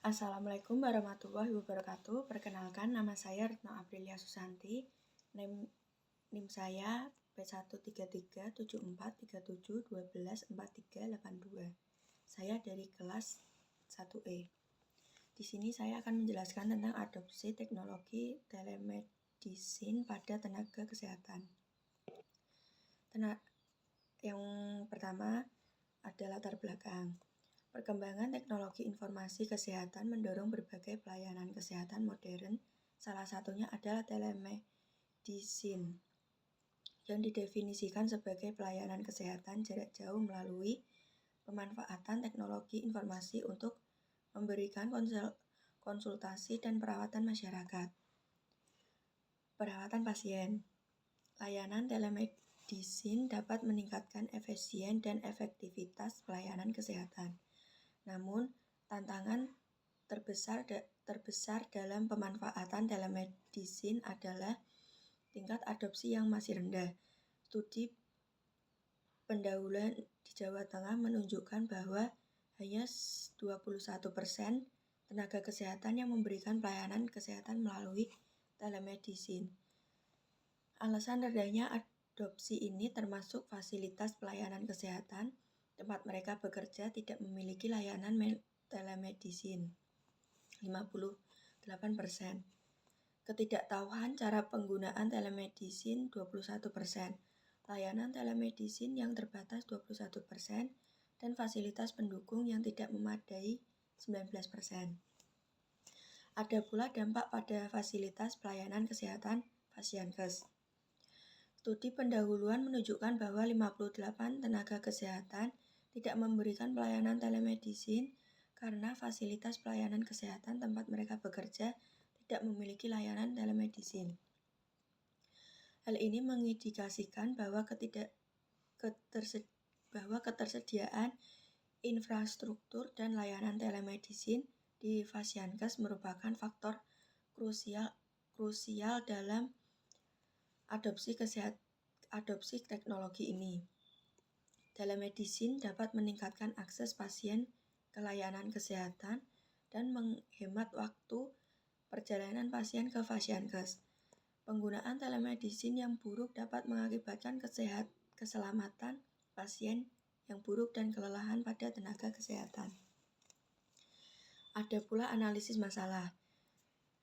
Assalamualaikum warahmatullahi wabarakatuh. Perkenalkan, nama saya Retno Aprilia Susanti. NIM saya P133743712 Saya dari kelas 1E. Di sini saya akan menjelaskan tentang adopsi teknologi telemedicine pada tenaga kesehatan. Yang pertama ada latar belakang. Perkembangan teknologi informasi kesehatan mendorong berbagai pelayanan kesehatan modern, salah satunya adalah telemedicine, yang didefinisikan sebagai pelayanan kesehatan jarak jauh melalui pemanfaatan teknologi informasi untuk memberikan konsultasi dan perawatan masyarakat. Perawatan pasien. Layanan telemedicine dapat meningkatkan efisien dan efektivitas pelayanan kesehatan. Namun, tantangan terbesar dalam pemanfaatan telemedicine adalah tingkat adopsi yang masih rendah. Studi pendahuluan di Jawa Tengah menunjukkan bahwa hanya 21% tenaga kesehatan yang memberikan pelayanan kesehatan melalui telemedicine. Alasan rendahnya adopsi ini termasuk fasilitas pelayanan kesehatan. Tempat mereka bekerja tidak memiliki layanan telemedicine, 58%. Ketidaktahuan cara penggunaan telemedicine, 21%. Layanan telemedicine yang terbatas, 21%. Dan fasilitas pendukung yang tidak memadai, 19%. Ada pula dampak pada fasilitas pelayanan kesehatan Pasienkes. Studi pendahuluan menunjukkan bahwa 58 tenaga kesehatan tidak memberikan pelayanan telemedicine karena fasilitas pelayanan kesehatan tempat mereka bekerja tidak memiliki layanan telemedicine. Hal ini mengindikasikan bahwa ketersediaan infrastruktur dan layanan telemedicine di Pasienkes merupakan faktor krusial dalam adopsi teknologi ini. Telemedicine dapat meningkatkan akses pasien ke layanan kesehatan dan menghemat waktu perjalanan pasien ke Pasienkes. Penggunaan telemedicine yang buruk dapat mengakibatkan keselamatan pasien yang buruk dan kelelahan pada tenaga kesehatan. Ada pula analisis masalah.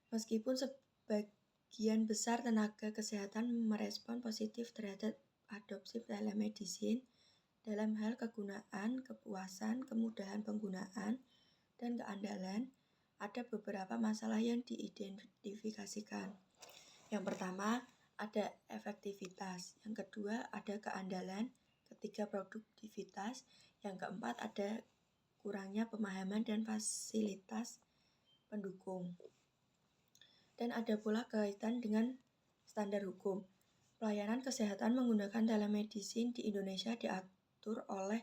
Meskipun sebagian besar tenaga kesehatan merespon positif terhadap adopsi telemedicine dalam hal kegunaan, kepuasan, kemudahan penggunaan, dan keandalan, ada beberapa masalah yang diidentifikasikan. Yang pertama, ada efektivitas. Yang kedua, ada keandalan. Ketiga, produktivitas. Yang keempat, ada kurangnya pemahaman dan fasilitas pendukung. Dan ada pula kaitan dengan standar hukum. Pelayanan kesehatan menggunakan telemedicine di Indonesia diatur oleh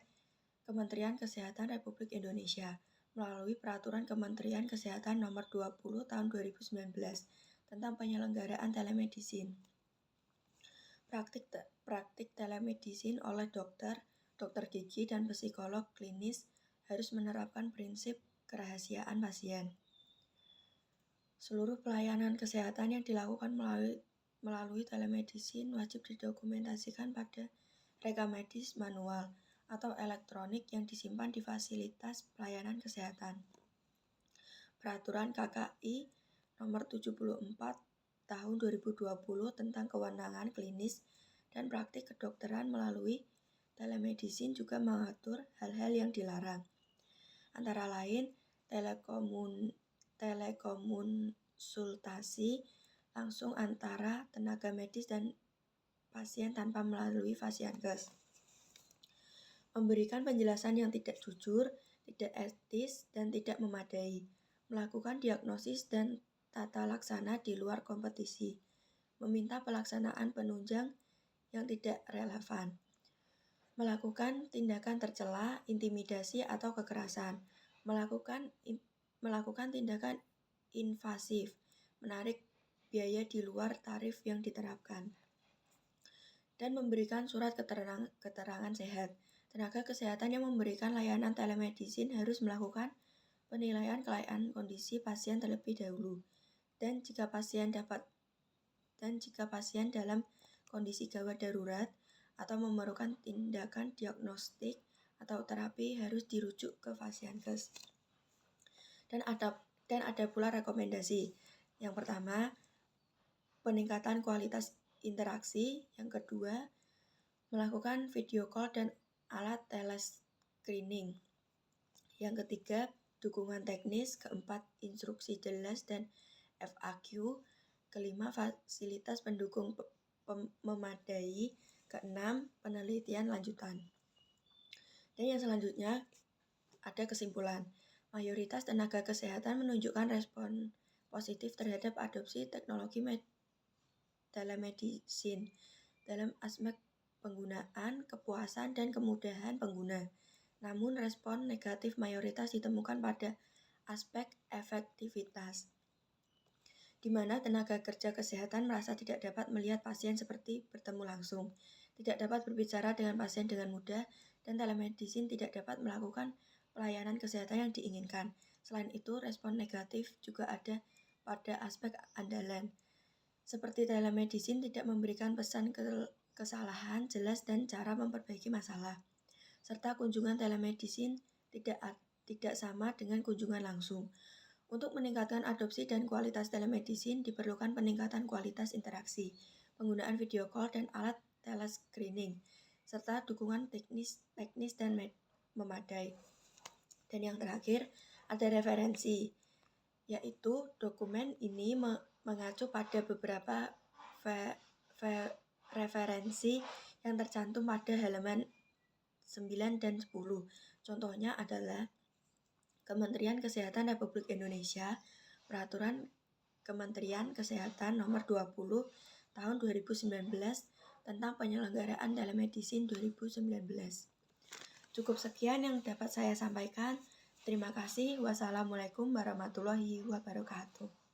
Kementerian Kesehatan Republik Indonesia melalui Peraturan Kementerian Kesehatan Nomor 20 Tahun 2019 tentang penyelenggaraan telemedicine. Praktik telemedicine oleh dokter gigi dan psikolog klinis harus menerapkan prinsip kerahasiaan pasien. Seluruh pelayanan kesehatan yang dilakukan melalui telemedicine wajib didokumentasikan pada rekam medis manual atau elektronik yang disimpan di fasilitas pelayanan kesehatan. Peraturan KKI Nomor 74 Tahun 2020 tentang kewenangan klinis dan praktik kedokteran melalui telemedicine juga mengatur hal-hal yang dilarang. Antara lain, telekonsultasi langsung antara tenaga medis dan pasien tanpa melalui Pasienkes. Memberikan penjelasan yang tidak jujur, tidak etis, dan tidak memadai. Melakukan diagnosis dan tata laksana di luar kompetisi. Meminta pelaksanaan penunjang yang tidak relevan. Melakukan tindakan tercela, intimidasi, atau kekerasan. Melakukan tindakan invasif, menarik biaya di luar tarif yang diterapkan. Dan memberikan surat keterangan sehat. Tenaga kesehatan yang memberikan layanan telemedicine harus melakukan penilaian kelayakan kondisi pasien terlebih dahulu. Dan jika pasien dalam kondisi gawat darurat atau memerlukan tindakan diagnostik atau terapi harus dirujuk ke Fasiankes. Dan ada pula rekomendasi. Yang pertama, peningkatan kualitas interaksi. Yang kedua, melakukan video call dan alat telescreening. Yang ketiga, dukungan teknis. Keempat, instruksi jelas dan FAQ. Kelima, fasilitas pendukung memadai. Keenam, penelitian lanjutan. Dan yang selanjutnya ada kesimpulan. Mayoritas tenaga kesehatan menunjukkan respon positif terhadap adopsi teknologi telemedicine dalam aspek penggunaan, kepuasan, dan kemudahan pengguna. Namun respon negatif mayoritas ditemukan pada aspek efektivitas, di mana tenaga kerja kesehatan merasa tidak dapat melihat pasien seperti bertemu langsung, tidak dapat berbicara dengan pasien dengan mudah, dan telemedicine tidak dapat melakukan pelayanan kesehatan yang diinginkan. Selain itu, respon negatif juga ada pada aspek andalan, seperti telemedicine tidak memberikan pesan kesalahan jelas dan cara memperbaiki masalah, serta kunjungan telemedicine tidak sama dengan kunjungan langsung. Untuk meningkatkan adopsi dan kualitas telemedicine diperlukan peningkatan kualitas interaksi, penggunaan video call dan alat telescreening, serta dukungan teknis dan memadai. Dan yang terakhir ada referensi, yaitu dokumen ini mengacu pada beberapa referensi yang tercantum pada halaman 9 dan 10. Contohnya adalah Kementerian Kesehatan Republik Indonesia, Peraturan Kementerian Kesehatan Nomor 20 Tahun 2019 tentang penyelenggaraan telemedicine 2019. Cukup sekian yang dapat saya sampaikan. Terima kasih. Wassalamualaikum warahmatullahi wabarakatuh.